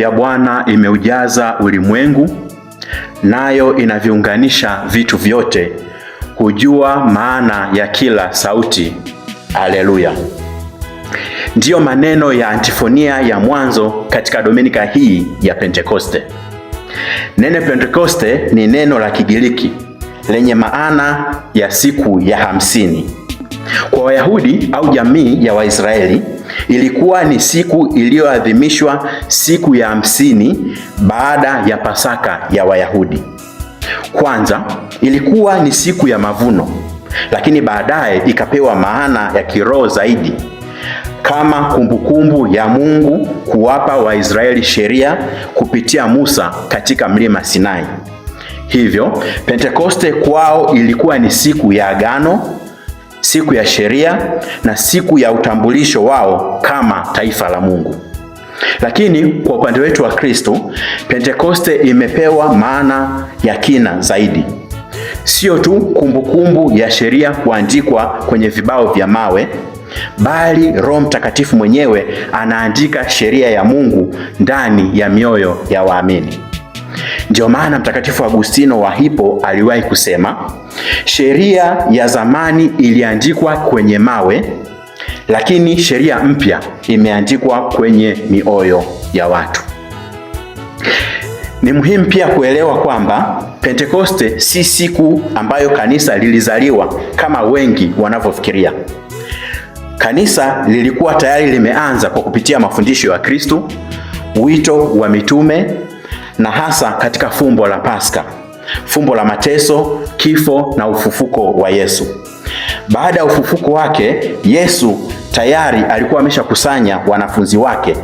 ya Bwana imeujaza ulimwengu, nayo inaviunganisha vitu vyote, hujua maana ya kila sauti. Haleluya! Ndiyo maneno ya antifonia ya mwanzo katika Dominika hii ya Pentekoste. Neno Pentekoste ni neno la Kigiriki lenye maana ya siku ya 50. Kwa Wayahudi au jamii ya Waisraeli, ilikuwa ni siku iliyoadhimishwa siku ya 50 baada ya Pasaka ya Wayahudi. Kwanza ilikuwa ni siku ya mavuno, lakini baadaye ikapewa maana ya kiroho zaidi kama kumbukumbu ya Mungu kuwapa Waisraeli sheria kupitia Musa katika mlima Sinai. Hivyo Pentekoste kwao ilikuwa ni siku ya agano, siku ya sheria na siku ya utambulisho wao kama taifa la Mungu. Lakini kwa upande wetu wa Kristo, Pentekoste imepewa maana ya kina zaidi. Sio tu kumbukumbu ya sheria kuandikwa kwenye vibao vya mawe, bali Roho Mtakatifu mwenyewe anaandika sheria ya Mungu ndani ya mioyo ya waamini. Ndio maana Mtakatifu Agustino wa Hippo aliwahi kusema, sheria ya zamani iliandikwa kwenye mawe, lakini sheria mpya imeandikwa kwenye mioyo ya watu. Ni muhimu pia kuelewa kwamba Pentekoste si siku ambayo kanisa lilizaliwa kama wengi wanavyofikiria. Kanisa lilikuwa tayari limeanza kwa kupitia mafundisho ya Kristo, wito wa mitume, na hasa katika fumbo la Pasaka, fumbo la mateso, kifo na ufufuko wa Yesu. Baada ya ufufuko wake, Yesu tayari alikuwa ameshakusanya wanafunzi wake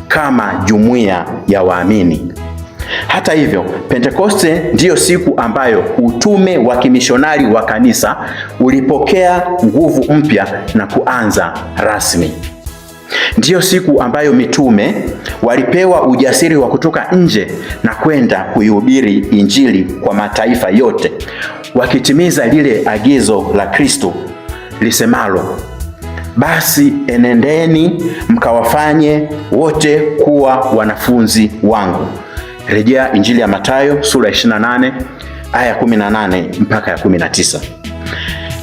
kama jumuiya ya waamini. Hata hivyo, Pentekoste ndiyo siku ambayo utume wa kimishonari wa kanisa ulipokea nguvu mpya na kuanza rasmi. Ndiyo siku ambayo mitume walipewa ujasiri wa kutoka nje na kwenda kuihubiri Injili kwa mataifa yote, wakitimiza lile agizo la Kristo lisemalo, basi enendeni mkawafanye wote kuwa wanafunzi wangu. Rejea Injili ya Mathayo sura 28 aya 18 mpaka ya 19.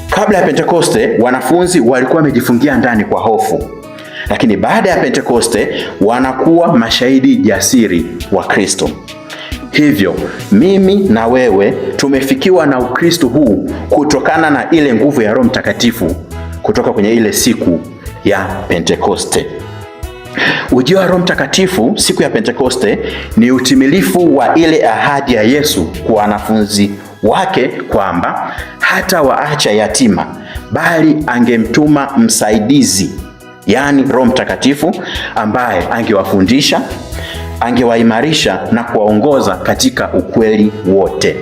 Kabla ya Pentekoste, wanafunzi walikuwa wamejifungia ndani kwa hofu. Lakini baada ya Pentekoste wanakuwa mashahidi jasiri wa Kristo. Hivyo mimi na wewe tumefikiwa na Ukristo huu kutokana na ile nguvu ya Roho Mtakatifu kutoka kwenye ile siku ya Pentekoste. Ujio wa Roho Mtakatifu siku ya Pentekoste ni utimilifu wa ile ahadi ya Yesu kwa wanafunzi wake kwamba hata waacha yatima, bali angemtuma msaidizi, yaani Roho Mtakatifu, ambaye angewafundisha, angewaimarisha na kuwaongoza katika ukweli wote.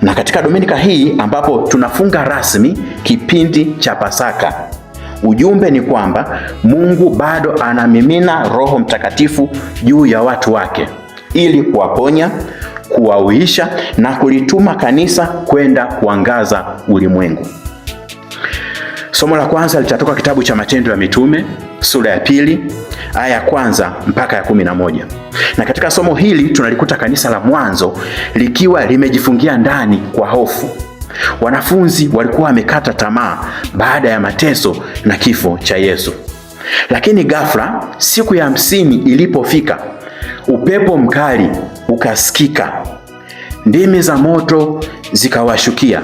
Na katika Dominika hii ambapo tunafunga rasmi kipindi cha Pasaka, ujumbe ni kwamba Mungu bado anamimina Roho Mtakatifu juu ya watu wake ili kuwaponya, kuwahuisha na kulituma kanisa kwenda kuangaza ulimwengu. Somo la kwanza litatoka kitabu cha Matendo ya Mitume sura ya 2 aya ya 1 mpaka ya 11. Na katika somo hili tunalikuta kanisa la mwanzo likiwa limejifungia ndani kwa hofu. Wanafunzi walikuwa wamekata tamaa baada ya mateso na kifo cha Yesu. Lakini ghafla siku ya 50 ilipofika, upepo mkali ukasikika, ndimi za moto zikawashukia,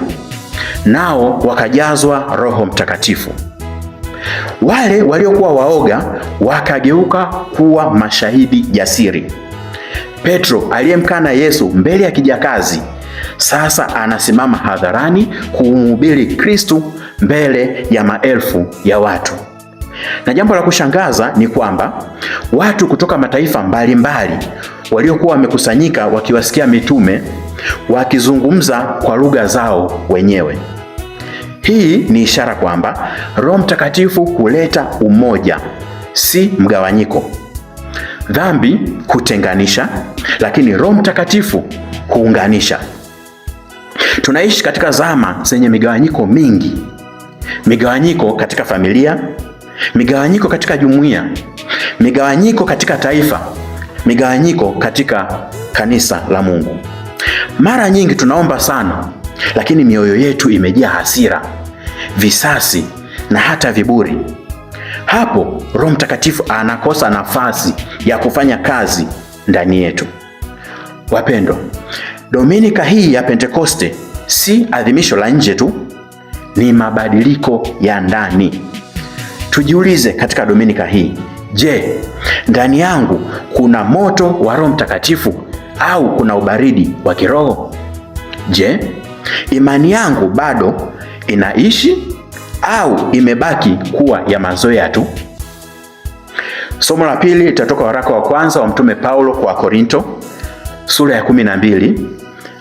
nao wakajazwa Roho Mtakatifu. Wale waliokuwa waoga wakageuka kuwa mashahidi jasiri. Petro aliyemkana Yesu mbele ya kijakazi sasa anasimama hadharani kumhubiri Kristo mbele ya maelfu ya watu. Na jambo la kushangaza ni kwamba watu kutoka mataifa mbalimbali waliokuwa wamekusanyika wakiwasikia mitume wakizungumza kwa lugha zao wenyewe. Hii ni ishara kwamba Roho Mtakatifu huleta umoja, si mgawanyiko. Dhambi kutenganisha, lakini Roho Mtakatifu kuunganisha. Tunaishi katika zama zenye migawanyiko mingi. Migawanyiko katika familia, migawanyiko katika jumuiya, migawanyiko katika taifa, migawanyiko katika kanisa la Mungu. Mara nyingi tunaomba sana, lakini mioyo yetu imejaa hasira, visasi na hata viburi. Hapo Roho Mtakatifu anakosa nafasi ya kufanya kazi ndani yetu. Wapendwa, Dominika hii ya Pentekoste si adhimisho la nje tu, ni mabadiliko ya ndani. Tujiulize katika Dominika hii, je, ndani yangu kuna moto wa Roho Mtakatifu au kuna ubaridi wa kiroho? Je, imani yangu bado inaishi au imebaki kuwa ya mazoea tu? Somo la pili litatoka waraka wa kwanza wa Mtume Paulo kwa Korinto, sura ya 12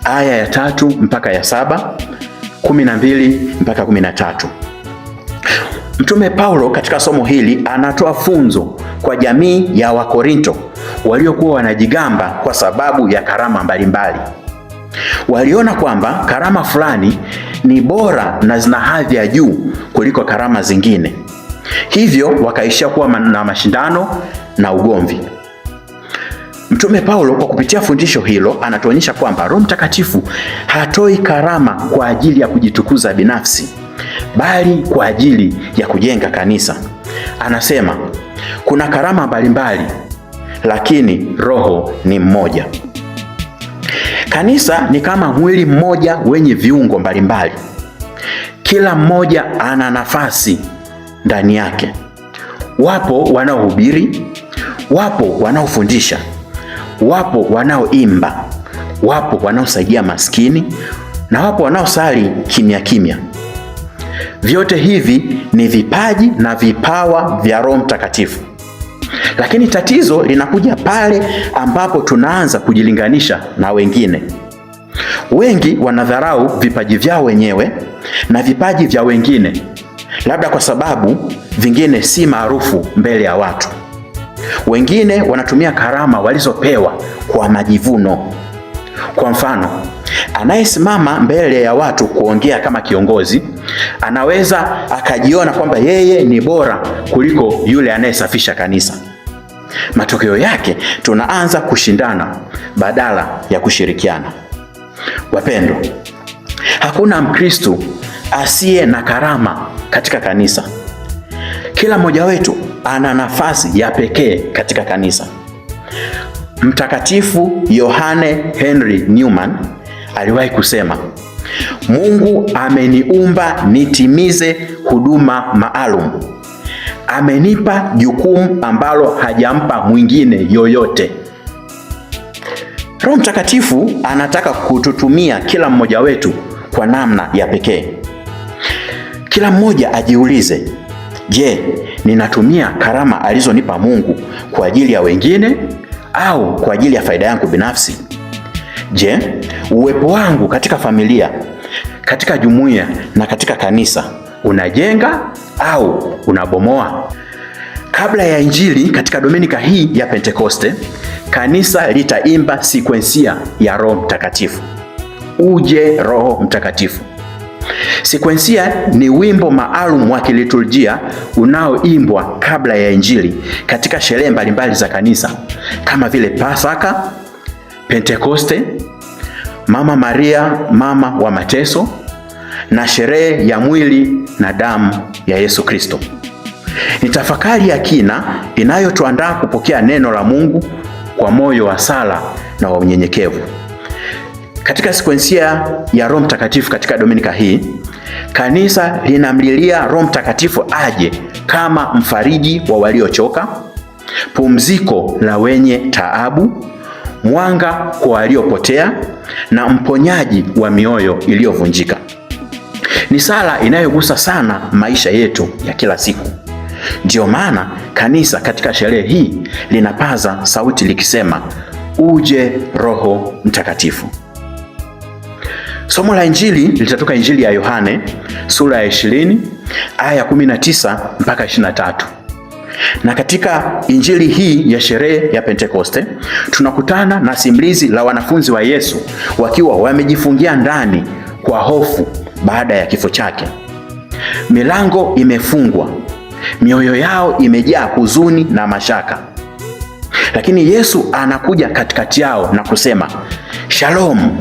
aya ya 3 mpaka ya 7, 12 mpaka 13. Mtume Paulo katika somo hili anatoa funzo kwa jamii ya Wakorinto waliokuwa wanajigamba kwa sababu ya karama mbalimbali. Waliona kwamba karama fulani ni bora na zina hadhi ya juu kuliko karama zingine. Hivyo wakaishia kuwa na mashindano na ugomvi. Mtume Paulo kwa kupitia fundisho hilo anatuonyesha kwamba Roho Mtakatifu hatoi karama kwa ajili ya kujitukuza binafsi, bali kwa ajili ya kujenga kanisa. Anasema kuna karama mbalimbali, lakini Roho ni mmoja. Kanisa ni kama mwili mmoja wenye viungo mbalimbali. Kila mmoja ana nafasi ndani yake. Wapo wanaohubiri, wapo wanaofundisha, wapo wanaoimba, wapo wanaosaidia maskini, na wapo wanaosali kimya kimya. Vyote hivi ni vipaji na vipawa vya Roho Mtakatifu. Lakini tatizo linakuja pale ambapo tunaanza kujilinganisha na wengine. Wengi wanadharau vipaji vyao wenyewe na vipaji vya wengine, labda kwa sababu vingine si maarufu mbele ya watu. Wengine wanatumia karama walizopewa kwa majivuno. Kwa mfano, anayesimama mbele ya watu kuongea kama kiongozi anaweza akajiona kwamba yeye ni bora kuliko yule anayesafisha kanisa. Matokeo yake tunaanza kushindana badala ya kushirikiana. Wapendwa, hakuna Mkristo asiye na karama katika kanisa. Kila mmoja wetu ana nafasi ya pekee katika kanisa. Mtakatifu Yohane Henry Newman aliwahi kusema, Mungu ameniumba nitimize huduma maalum. Amenipa jukumu ambalo hajampa mwingine yoyote. Roho Mtakatifu anataka kututumia kila mmoja wetu kwa namna ya pekee. Kila mmoja ajiulize, je, ninatumia karama alizonipa Mungu kwa ajili ya wengine au kwa ajili ya faida yangu binafsi? Je, uwepo wangu katika familia, katika jumuiya na katika kanisa unajenga au unabomoa? Kabla ya Injili katika Dominika hii ya Pentekoste, kanisa litaimba sekwensia ya Roho Mtakatifu. Uje Roho Mtakatifu. Sekwensia ni wimbo maalum wa kiliturujia unaoimbwa kabla ya Injili katika sherehe mbalimbali za kanisa kama vile Pasaka, Pentekoste, Mama Maria mama wa mateso na sherehe ya mwili na damu ya Yesu Kristo. Ni tafakari ya kina inayotuandaa kupokea neno la Mungu kwa moyo wa sala na wa unyenyekevu. Katika sekwensia ya Roho Mtakatifu katika Dominika hii, kanisa linamlilia Roho Mtakatifu aje kama mfariji wa waliochoka, pumziko la wenye taabu, mwanga kwa waliopotea na mponyaji wa mioyo iliyovunjika. Ni sala inayogusa sana maisha yetu ya kila siku. Ndiyo maana kanisa katika sherehe hii linapaza sauti likisema, uje Roho Mtakatifu. Somo la Injili litatoka Injili ya Yohane sura ya 20 aya 19 mpaka 23. Na katika Injili hii ya sherehe ya Pentekoste tunakutana na simulizi la wanafunzi wa Yesu wakiwa wamejifungia ndani kwa hofu baada ya kifo chake. Milango imefungwa, mioyo yao imejaa huzuni na mashaka. Lakini Yesu anakuja katikati yao na kusema, Shalom,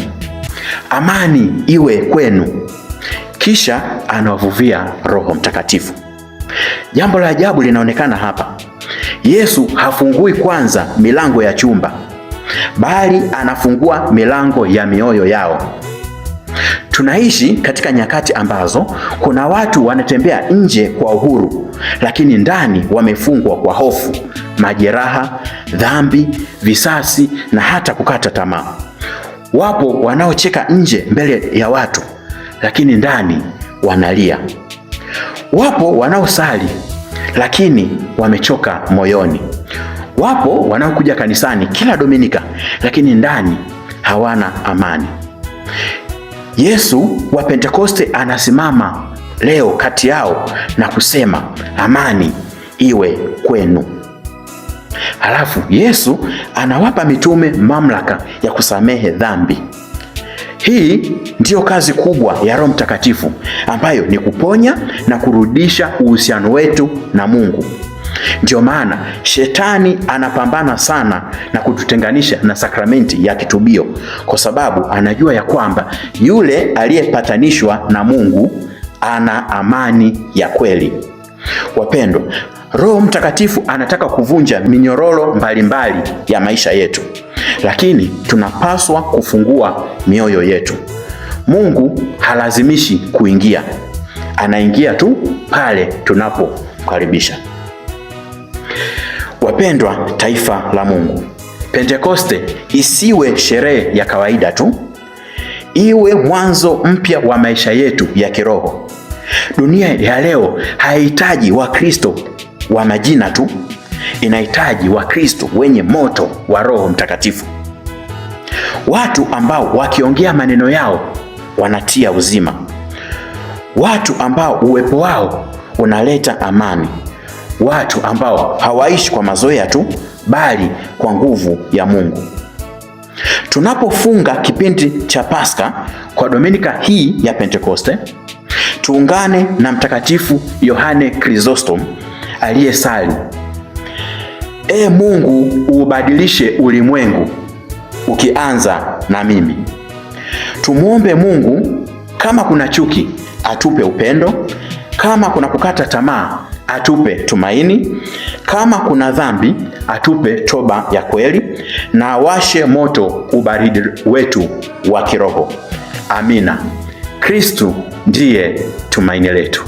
amani iwe kwenu. Kisha anawavuvia Roho Mtakatifu. Jambo la ajabu linaonekana hapa. Yesu hafungui kwanza milango ya chumba, bali anafungua milango ya mioyo yao. Tunaishi katika nyakati ambazo kuna watu wanatembea nje kwa uhuru, lakini ndani wamefungwa kwa hofu, majeraha, dhambi, visasi na hata kukata tamaa. Wapo wanaocheka nje mbele ya watu, lakini ndani wanalia. Wapo wanaosali lakini wamechoka moyoni. Wapo wanaokuja kanisani kila Dominika, lakini ndani hawana amani. Yesu wa Pentekoste anasimama leo kati yao na kusema, amani iwe kwenu. Halafu Yesu anawapa mitume mamlaka ya kusamehe dhambi. Hii ndiyo kazi kubwa ya Roho Mtakatifu, ambayo ni kuponya na kurudisha uhusiano wetu na Mungu. Ndiyo maana Shetani anapambana sana na kututenganisha na sakramenti ya kitubio, kwa sababu anajua ya kwamba yule aliyepatanishwa na Mungu ana amani ya kweli. Wapendwa, Roho Mtakatifu anataka kuvunja minyororo mbalimbali ya maisha yetu, lakini tunapaswa kufungua mioyo yetu. Mungu halazimishi kuingia, anaingia tu pale tunapokaribisha. Wapendwa taifa la Mungu, Pentekoste isiwe sherehe ya kawaida tu, iwe mwanzo mpya wa maisha yetu ya kiroho. Dunia ya leo haihitaji Wakristo wa majina tu, inahitaji Wakristo wenye moto wa Roho Mtakatifu. Watu ambao wakiongea maneno yao wanatia uzima. Watu ambao uwepo wao unaleta amani. Watu ambao hawaishi kwa mazoea tu, bali kwa nguvu ya Mungu. Tunapofunga kipindi cha Pasaka kwa Dominika hii ya Pentekoste, tuungane na Mtakatifu Yohane Chrysostom aliyesali, Ee Mungu, ubadilishe ulimwengu ukianza na mimi. Tumuombe Mungu, kama kuna chuki atupe upendo, kama kuna kukata tamaa atupe tumaini, kama kuna dhambi atupe toba ya kweli, na awashe moto ubaridi wetu wa kiroho. Amina. Kristu ndiye tumaini letu.